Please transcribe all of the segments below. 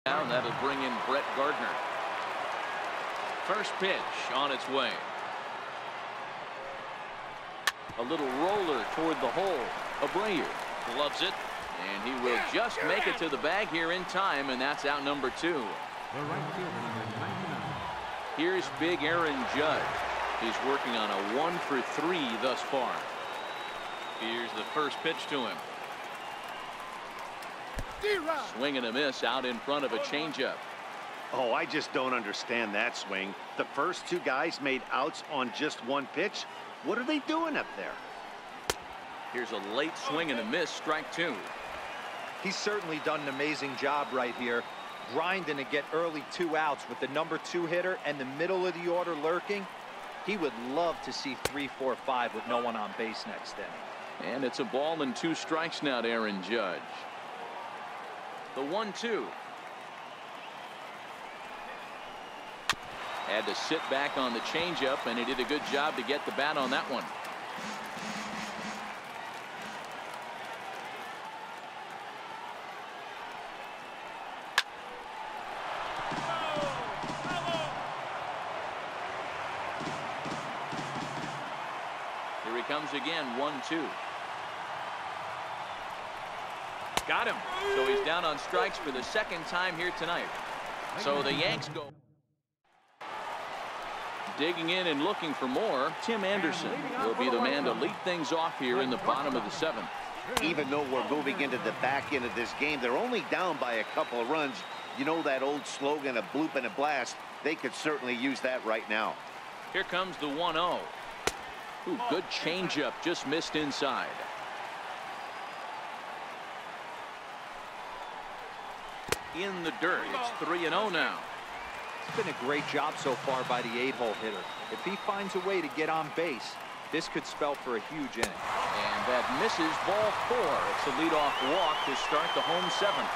And that'll bring in Brett Gardner. First pitch on its way. A little roller toward the hole. Abreu gloves it, and he will just make it to the bag here in time, and that's out number 2. Here's big Aaron Judge. He's working on a 1-for-3 thus far. Here's the first pitch to him. Swing and a miss out in front of a changeup. Oh, I just don't understand that swing. The first 2 guys made outs on just 1 pitch. What are they doing up there? Here's a late swing and a miss, strike 2. He's certainly done an amazing job right here, grinding to get early 2 outs with the number 2 hitter and the middle of the order lurking. He would love to see 3, 4, 5 with no one on base next inning. And it's a ball and 2 strikes now to Aaron Judge. The 1-2. Had to sit back on the changeup, and he did a good job to get the bat on that one. Here he comes again, 1-2. Got him. So he's down on strikes for the 2nd time here tonight. So the Yanks go. Digging in and looking for more. Tim Anderson will be the man to lead things off here in the bottom of the 7th. Even though we're moving into the back end of this game, they're only down by a couple of runs. You know that old slogan, a bloop and a blast? They could certainly use that right now. Here comes the 1-0. Ooh, good changeup, just missed inside. In the dirt. It's 3-0 now. It's been a great job so far by the 8-hole hitter. If he finds a way to get on base, this could spell for a huge inning. And that misses, ball 4. It's a leadoff walk to start the home 7th.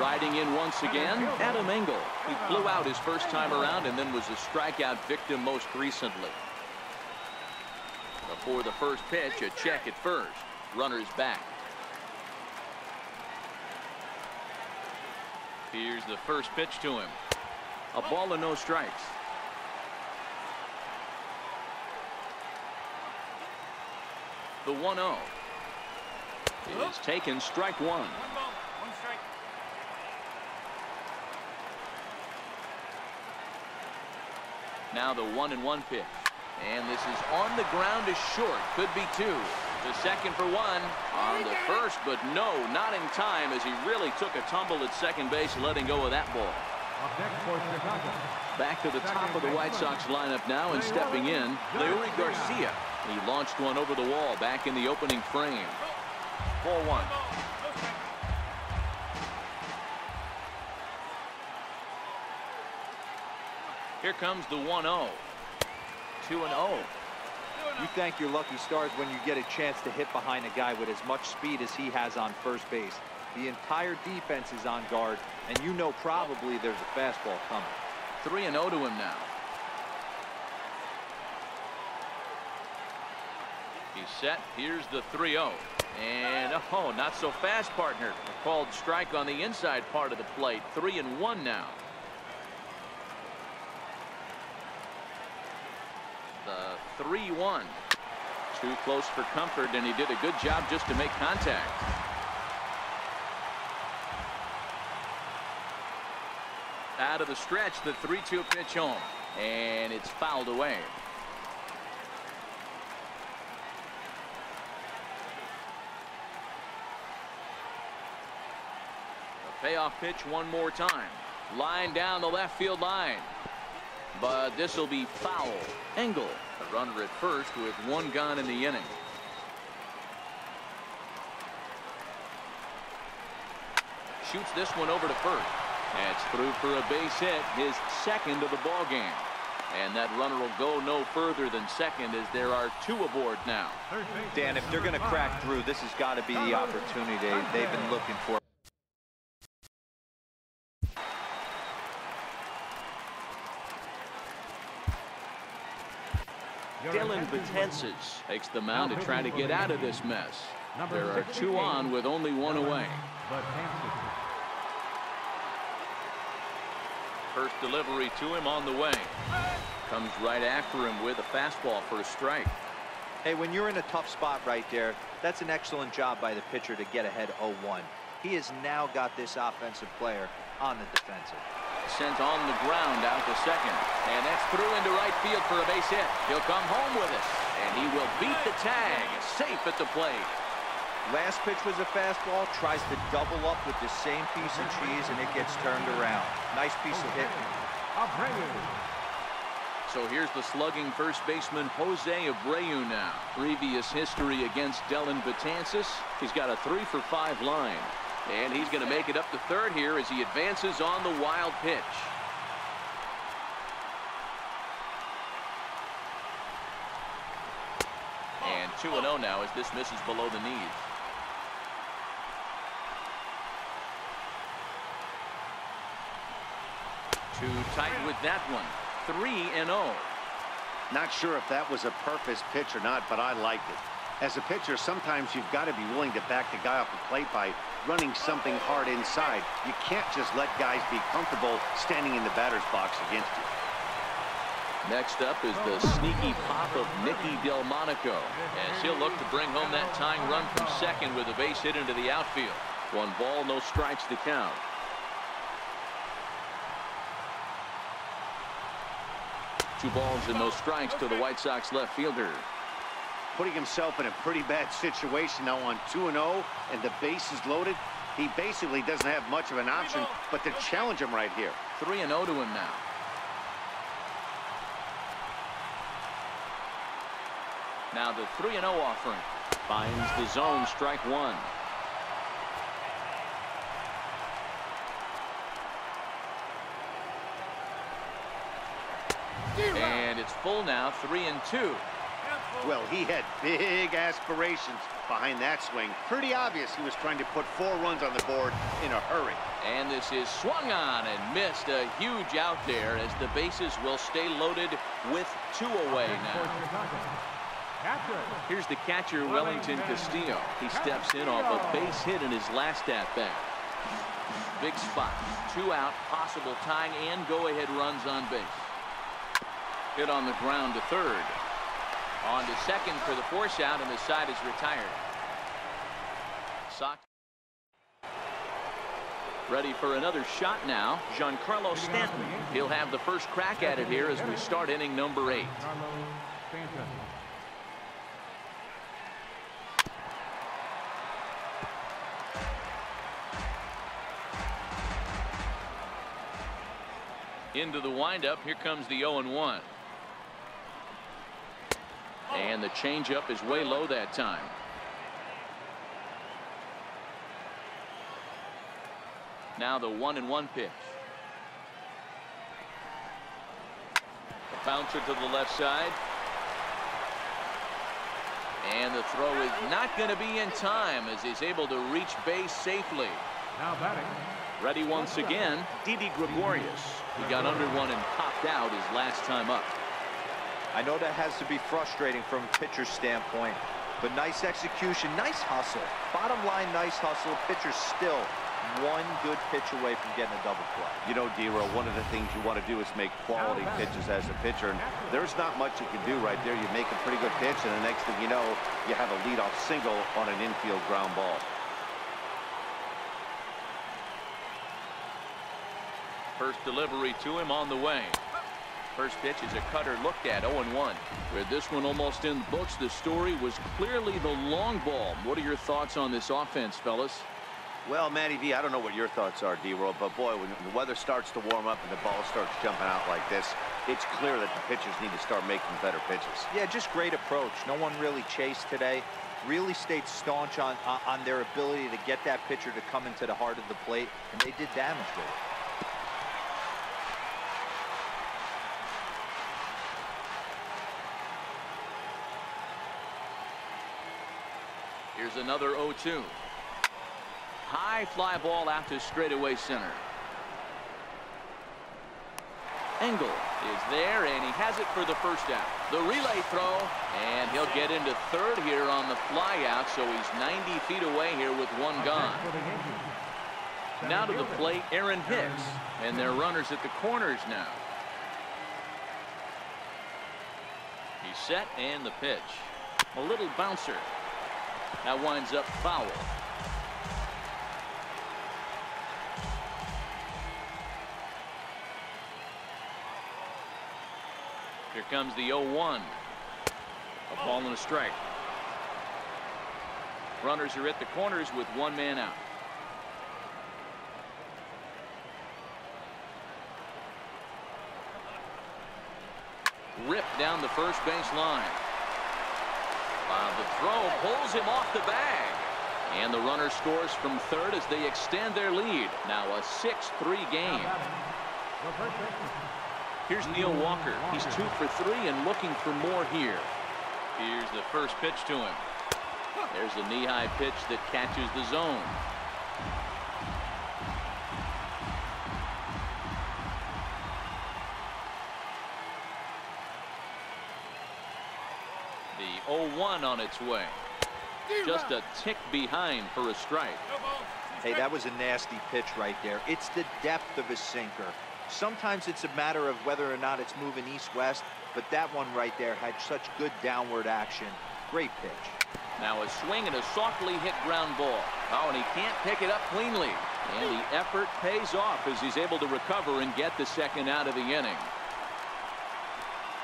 Riding in once again, Adam Engel. He flew out his first time around and then was a strikeout victim most recently. Before the first pitch, a check at first. Runners back. Here's the first pitch to him. A ball and no strikes. The 1-0 is taken, strike 1. Now the 1-1 pitch. And this is on the ground, is short. Could be 2. The second for 1 on the first, but no, not in time, as he really took a tumble at second base, letting go of that ball. Back to the top of the White Sox lineup now, and stepping in, Leury Garcia. He launched one over the wall back in the opening frame. Ball 1. Here comes the 1-0. 2-0. You thank your lucky stars when you get a chance to hit behind a guy with as much speed as he has on first base. The entire defense is on guard, and you know probably there's a fastball coming. 3-0 to him now. He's set. Here's the 3-0. And, oh, not so fast, partner. A called strike on the inside part of the plate. 3-1 now. The 3-1. Too close for comfort, and he did a good job just to make contact. Out of the stretch, the 3-2 pitch home, and it's fouled away. A payoff pitch one more time. Line down the left field line. But this will be foul. Engel, a runner at first with 1 gone in the inning. Shoots this one over to first. That's through for a base hit, his 2nd of the ball game. And that runner will go no further than second, as there are 2 aboard now. Dan, if they're going to crack through, this has got to be the opportunity they've been looking for. Dylan Betances takes the mound to try to get out of this mess. There are 2 on with only 1 away. First delivery to him on the way. Comes right after him with a fastball for a strike. Hey, when you're in a tough spot right there, that's an excellent job by the pitcher to get ahead 0-1. He has now got this offensive player on the defensive. Sent on the ground out to second. And that's through into right field for a base hit. He'll come home with it. And he will beat the tag. Safe at the plate. Last pitch was a fastball. Tries to double up with the same piece of cheese, and it gets turned around. Nice piece of hitting. So here's the slugging first baseman Jose Abreu now. Previous history against Dellin Betances. He's got a 3-for-5 line. And he's going to make it up to third here as he advances on the wild pitch. And 2-0 now as this misses below the knees. Too tight with that one. 3-0. Not sure if that was a purpose pitch or not, but I liked it. As a pitcher, sometimes you've got to be willing to back the guy off the plate by running something hard inside. You can't just let guys be comfortable standing in the batter's box against you. Next up is the sneaky pop of Nicky Delmonico, as he'll look to bring home that tying run from second with a base hit into the outfield. 1 ball, no strikes to count. Two balls and no strikes to the White Sox left fielder. Putting himself in a pretty bad situation now on 2-0 and the base is loaded. He basically doesn't have much of an option but to challenge him right here. 3-0 to him now. Now the 3-0 offering. Finds the zone, strike one. And it's full now, 3-2. Well, he had big aspirations behind that swing. Pretty obvious he was trying to put 4 runs on the board in a hurry. And this is swung on and missed. A huge out there as the bases will stay loaded with 2 away now. Here's the catcher, Wellington Castillo. He steps in off a base hit in his last at-bat. Big spot. 2 out, possible tying and go-ahead runs on base. Hit on the ground to third. On to second for the force out, and the side is retired. Sox ready for another shot now. Giancarlo Stanton. He'll have the first crack at it here as we start inning number 8. Into the windup. Here comes the 0-1. And the changeup is way low that time. Now the 1-1 pitch. A bouncer to the left side. And the throw is not going to be in time as he's able to reach base safely. Now batting. Ready once again, Didi Gregorius. He got under one and popped out his last time up. I know that has to be frustrating from a pitcher's standpoint, but nice execution, nice hustle. Bottom line, nice hustle. Pitcher's still 1 good pitch away from getting a double play. You know, D-Row, one of the things you want to do is make quality pitches as a pitcher, and there's not much you can do right there. You make a pretty good pitch, and the next thing you know, you have a leadoff single on an infield ground ball. First delivery to him on the way. First pitch is a cutter looked at, 0-1. With this one almost in the books, the story was clearly the long ball. What are your thoughts on this offense, fellas? Well, Matty V, I don't know what your thoughts are, D-Roll, but boy, when the weather starts to warm up and the ball starts jumping out like this, it's clear that the pitchers need to start making better pitches. Yeah, just great approach. No one really chased today. Really stayed staunch on their ability to get that pitcher to come into the heart of the plate, and they did damage with it. Here's another 0-2. High fly ball out to straightaway center. Engel is there, and he has it for the first out. The relay throw, and he'll get into third here on the flyout, so he's 90 feet away here with one gone. Now to the plate, Aaron Hicks, and they're runners at the corners now. He's set, and the pitch. A little bouncer. That winds up foul. Here comes the 0-1. A ball and a strike. Runners are at the corners with one man out. Ripped down the first base line. The throw pulls him off the bag. And the runner scores from third as they extend their lead. Now a 6-3 game. Here's Neil Walker. He's 2 for 3 and looking for more here. Here's the first pitch to him. There's a knee-high pitch that catches the zone. The 0-1 on its way. Just a tick behind for a strike. Hey, that was a nasty pitch right there. It's the depth of a sinker. Sometimes it's a matter of whether or not it's moving east-west, but that one right there had such good downward action. Great pitch. Now a swing and a softly hit ground ball. Oh, and he can't pick it up cleanly. And the effort pays off as he's able to recover and get the second out of the inning.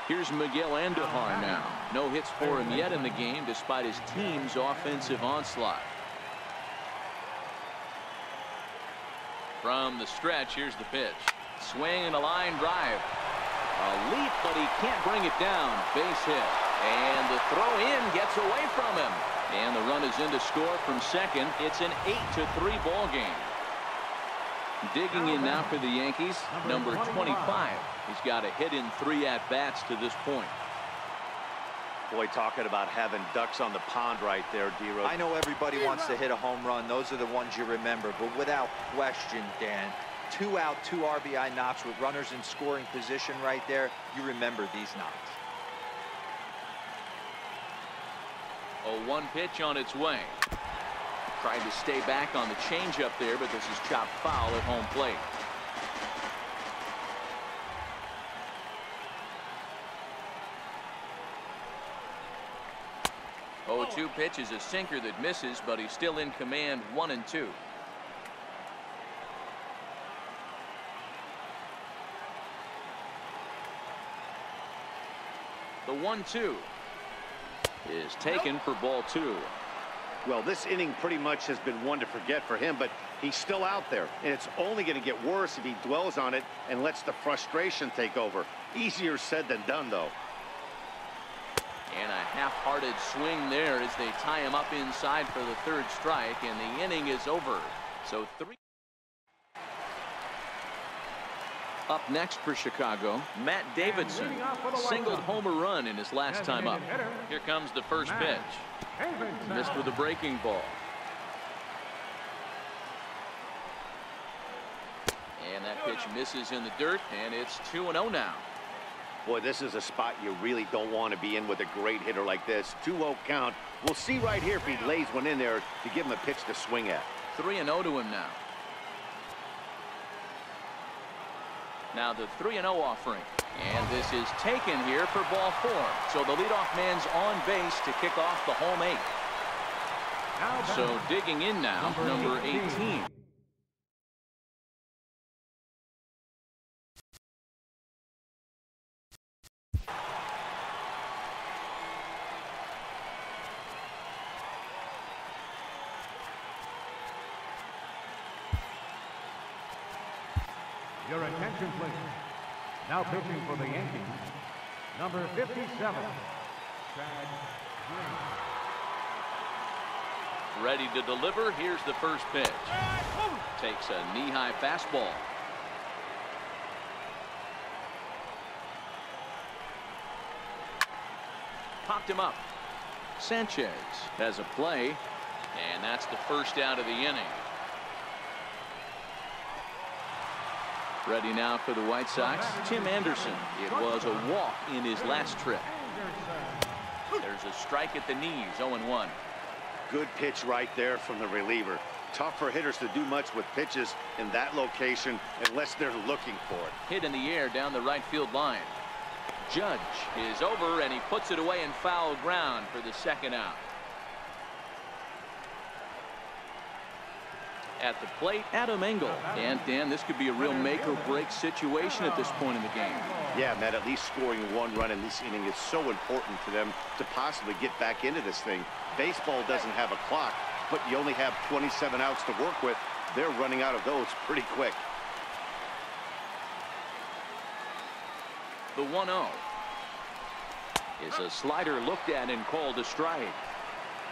Here's Miguel Andujar now. No hits for him yet in the game despite his team's offensive onslaught. From the stretch, here's the pitch. Swing and a line drive. A leap, but he can't bring it down. Base hit. And the throw in gets away from him. And the run is in to score from second. It's an 8-3 ball game. Digging in now for the Yankees, number 25. He's got a hit in 3 at-bats to this point. Boy, talking about having ducks on the pond right there, D-Rose. I know everybody wants to hit a home run. Those are the ones you remember. But without question, Dan, 2 out, 2 RBI knocks with runners in scoring position right there. You remember these knocks. 0-1 pitch on its way. Tried to stay back on the changeup there, but this is chopped foul at home plate. Oh, 0-2 pitch is a sinker that misses, but he's still in command. 1-2. The 1-2 is taken for ball 2. Well, this inning pretty much has been one to forget for him, but he's still out there, and it's only going to get worse if he dwells on it and lets the frustration take over. Easier said than done, though. And a half-hearted swing there as they tie him up inside for the 3rd strike, and the inning is over. So 3. Up next for Chicago, Matt Davidson singled home a run in his last time up. Here comes the first pitch. Missed with a breaking ball. And that pitch misses in the dirt, and it's 2-0 now. Boy, this is a spot you really don't want to be in with a great hitter like this. 2-0 count. We'll see right here if he lays one in there to give him a pitch to swing at. 3-0 to him now. Now the 3-0 offering. And this is taken here for ball 4. So the leadoff man's on base to kick off the home 8. So digging in now, number 18. Your attention, please. Now pitching for the Yankees, number 57, Chad Green. Ready to deliver. Here's the first pitch. Takes a knee-high fastball. Popped him up. Sanchez has a play, and that's the first out of the inning. Ready now for the White Sox, Tim Anderson. It was a walk in his last trip. There's a strike at the knees, 0-1. Good pitch right there from the reliever. Tough for hitters to do much with pitches in that location unless they're looking for it. Hit in the air down the right field line. Judge is over, and he puts it away in foul ground for the second out. At the plate, Adam Engel. And Dan, this could be a real make or break situation at this point in the game. Yeah, Matt, at least scoring one run in this inning is so important to them to possibly get back into this thing. Baseball doesn't have a clock, but you only have 27 outs to work with. They're running out of those pretty quick. The 1-0 is a slider looked at and called a strike.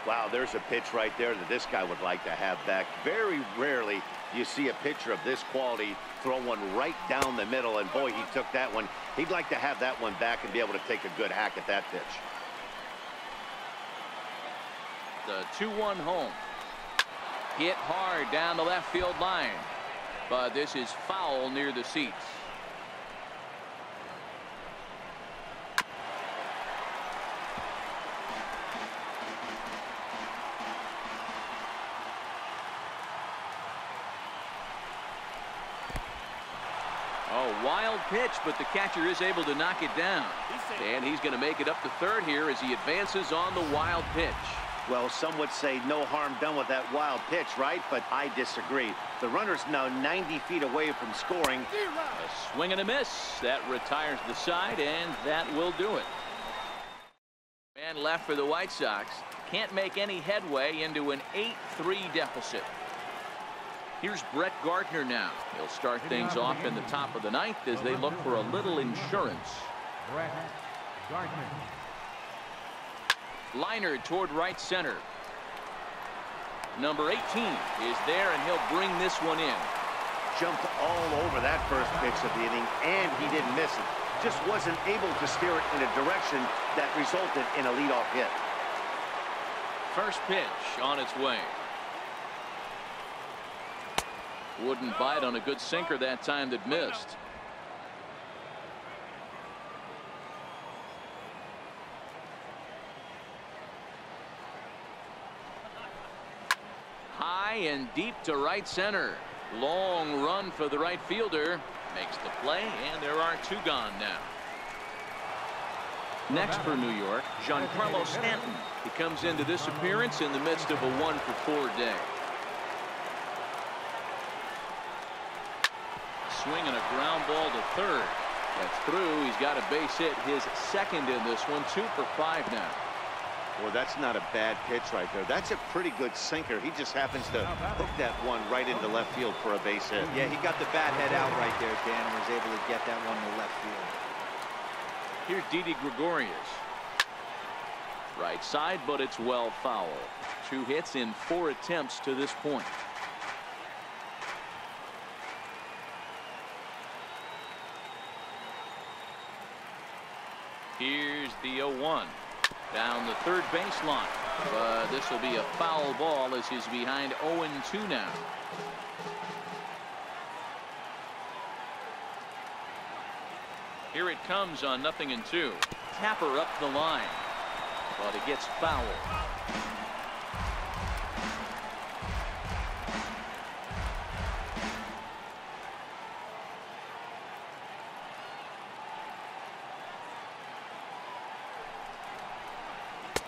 Wow, there's a pitch right there that this guy would like to have back. Very rarely you see a pitcher of this quality throw one right down the middle, and boy, he took that one. He'd like to have that one back and be able to take a good hack at that pitch. The 2-1 home. Hit hard down the left field line, but this is foul near the seats. Oh, wild pitch, but the catcher is able to knock it down. And he's going to make it up to third here as he advances on the wild pitch. Well, some would say no harm done with that wild pitch, right? But I disagree. The runner's now 90 feet away from scoring. A swing and a miss. That retires the side, and that will do it. Man left for the White Sox. Can't make any headway into an 8-3 deficit. Here's Brett Gardner now. He'll start things off in the top of the ninth as they look for a little insurance. Brett Gardner. Liner toward right center. Number 18 is there, and he'll bring this one in. Jumped all over that first pitch of the inning, and he didn't miss it. Just wasn't able to steer it in a direction that resulted in a leadoff hit. First pitch on its way. Wouldn't bite on a good sinker that time that missed. High and deep to right center. Long run for the right fielder. Makes the play, and there are two gone now. Next for New York, Giancarlo Stanton. He comes into this appearance in the midst of a 1-for-4 day. Swing and a ground ball to third. That's through. He's got a base hit, his second in this one. 2 for 5 now. Well, that's not a bad pitch right there. That's a pretty good sinker. He just happens to hook that one right into left field for a base hit. Yeah, he got the bat head out right there, Dan, and was able to get that one to left field. Here's Didi Gregorius. Right side, but it's well foul. 2 hits in 4 attempts to this point. Here's the 0-1. Down the third baseline. But this will be a foul ball as he's behind 0-2 now. Here it comes on 0-2. Tapper up the line. But it gets fouled.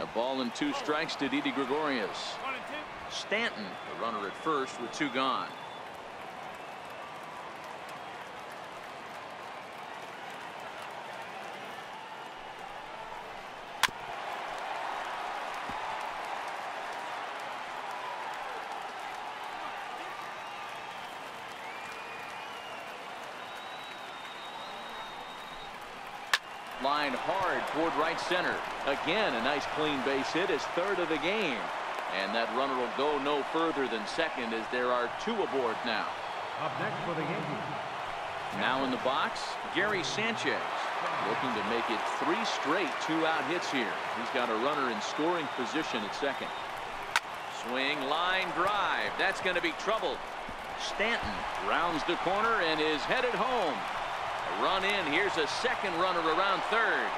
A ball and 2 strikes to Didi Gregorius. Stanton, the runner at first with 2 gone. Line hard toward right center. Again, a nice clean base hit, his 3rd of the game. And that runner will go no further than second as there are 2 aboard now. Up next for the Yankees. Now in the box, Gary Sanchez. Looking to make it 3 straight 2-out hits here. He's got a runner in scoring position at second. Swing, line drive. That's going to be trouble. Stanton rounds the corner and is headed home. A run in. Here's a second runner around third.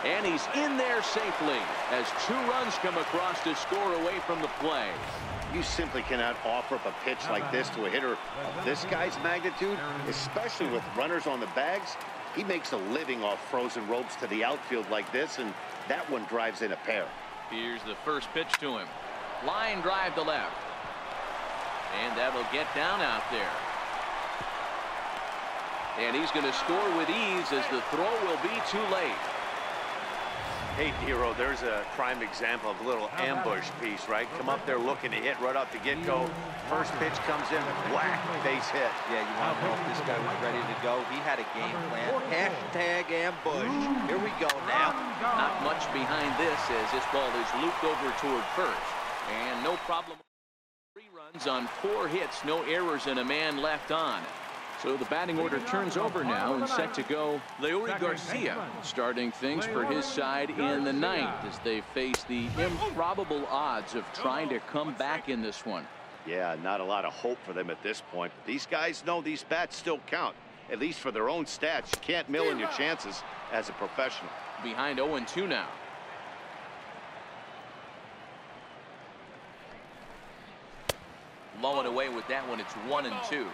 And he's in there safely as 2 runs come across to score away from the play. You simply cannot offer up a pitch like this to a hitter of this guy's magnitude, especially with runners on the bags. He makes a living off frozen ropes to the outfield like this, and that one drives in a pair. Here's the first pitch to him. Line drive to left. And that'll get down out there. And he's going to score with ease as the throw will be too late. Hey, Dero, there's a prime example of a little ambush piece, right? Come up there looking to hit right off the get-go. First pitch comes in, whack, base hit. Yeah, you want to know if this guy was ready to go. He had a game plan. Hashtag ambush. Here we go now. Not much behind this as this ball is looped over toward first. And no problem. 3 runs on 4 hits, no errors, and a man left on. So the batting order turns over now and set to go Leury Garcia, starting things for his side in the 9th as they face the improbable odds of trying to come back in this one. Yeah, not a lot of hope for them at this point. But these guys know these bats still count, at least for their own stats. You can't mill in your chances as a professional. Behind 0-2 now. Low and away with that one. It's 1-2.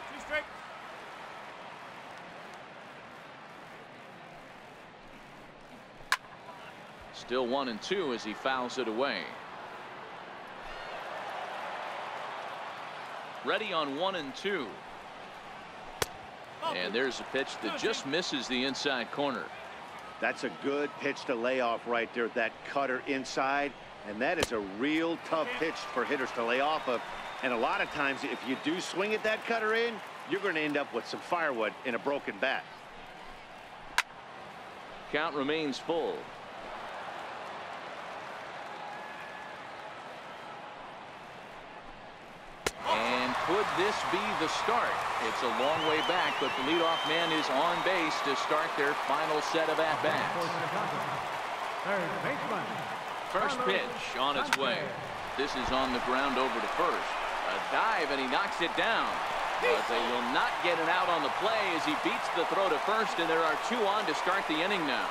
Still 1-2 as he fouls it away. Ready on 1-2. And there's a pitch that just misses the inside corner. That's a good pitch to lay off right there. That cutter inside. And that is a real tough pitch for hitters to lay off of. And a lot of times, if you do swing at that cutter in, you're going to end up with some firewood in a broken bat. Count remains full. And could this be the start? It's a long way back, but the leadoff man is on base to start their final set of at-bats. First pitch on its way. This is on the ground over to first. A dive, and he knocks it down. But they will not get it out on the play as he beats the throw to first, and there are 2 on to start the inning now.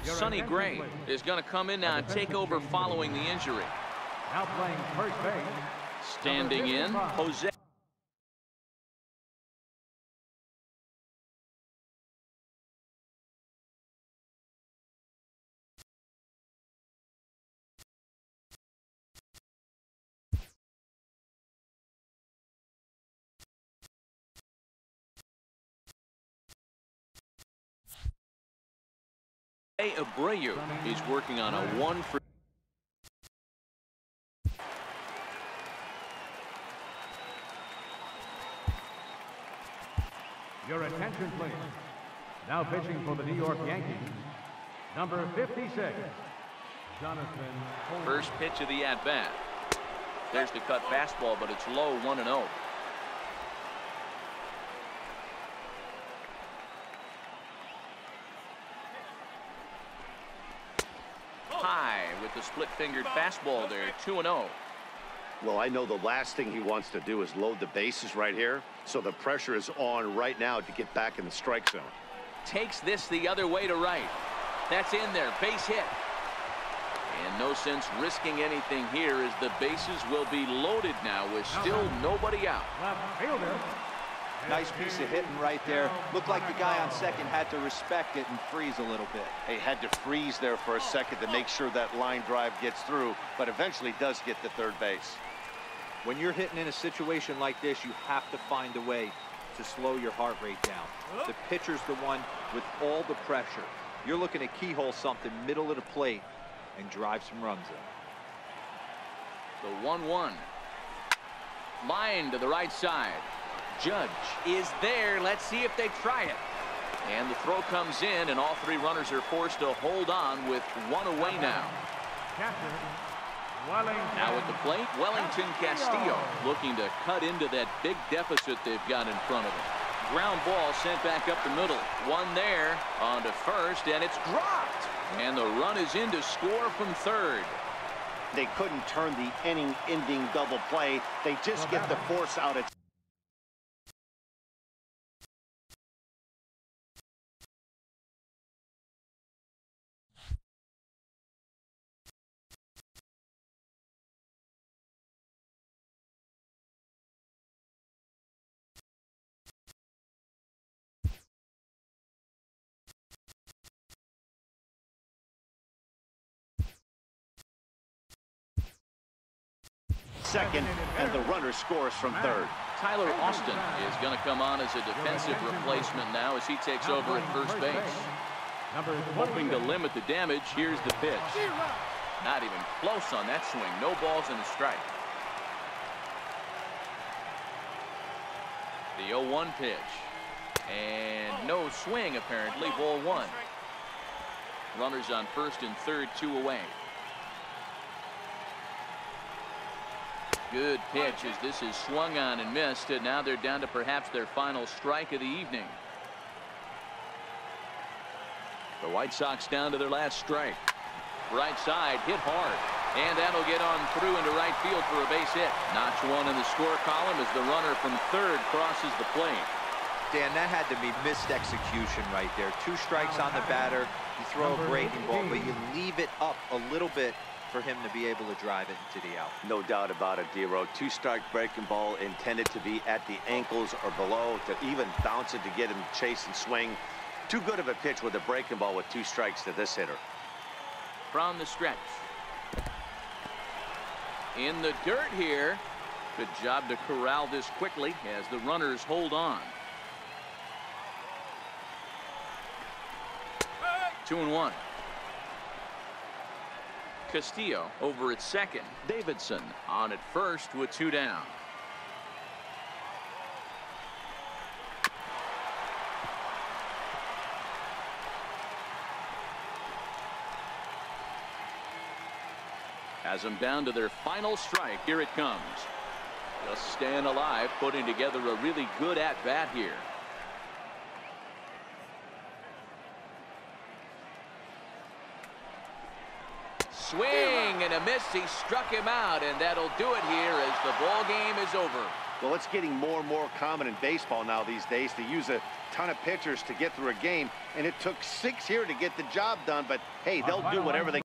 Sonny Gray is going to come in now and take over following the injury. Now playing first base. Standing in, Jose. Abreu is working on a 1 for. Your attention, please. Now pitching for the New York Yankees, number 56, Jonathan. First pitch of the at-bat. There's the cut fastball, but it's low, 1-0. High with the split-fingered fastball there, 2-0. Well, I know the last thing he wants to do is load the bases right here, so the pressure is on right now to get back in the strike zone. Takes this the other way to right. That's in there, base hit. And no sense risking anything here as the bases will be loaded now with still nobody out. Left fielder. Nice piece of hitting right there. Looked like the guy on second had to respect it and freeze a little bit. He had to freeze there for a second to make sure that line drive gets through, but eventually does get to third base. When you're hitting in a situation like this, you have to find a way to slow your heart rate down. The pitcher's the one with all the pressure. You're looking to keyhole something middle of the plate and drive some runs in. The 1-1. Line to the right side. Judge is there. Let's see if they try it. And the throw comes in, and all 3 runners are forced to hold on with 1 away now. Catcher, Now at the plate, Wellington Castillo looking to cut into that big deficit they've got in front of them. Ground ball sent back up the middle. One there on to first, and it's dropped. And the run is in to score from third. They couldn't turn the inning-ending double play. They just get the force out at second, and the runner scores from third. Tyler Austin is going to come on as a defensive replacement now as he takes over at first base. Hoping to limit the damage, here's the pitch. Not even close on that swing. No balls and a strike. The 0-1 pitch. And no swing, apparently. Ball one. Runners on first and third, 2 away. Good pitch as this is swung on and missed, and now they're down to perhaps their final strike of the evening. The White Sox down to their last strike. Right side hit hard, and that'll get on through into right field for a base hit. Notch one in the score column as the runner from third crosses the plate. Dan, that had to be missed execution right there. 2 strikes on the batter. You throw a breaking ball, but you leave it up a little bit for him to be able to drive it into the out. No doubt about it, Dero. 2-strike breaking ball intended to be at the ankles or below, to even bounce it to get him chase and swing. Too good of a pitch with a breaking ball with 2 strikes to this hitter. From the stretch. In the dirt here. Good job to corral this quickly as the runners hold on. 2-1. Castillo over at second. Davidson on at first with 2 down. Has them down to their final strike. Here it comes. Just staying alive, putting together a really good at-bat here. Swing and a miss. He struck him out, and that'll do it here as the ball game is over. Well, it's getting more and more common in baseball now these days to use a ton of pitchers to get through a game, and it took 6 here to get the job done, but hey, they'll do whatever they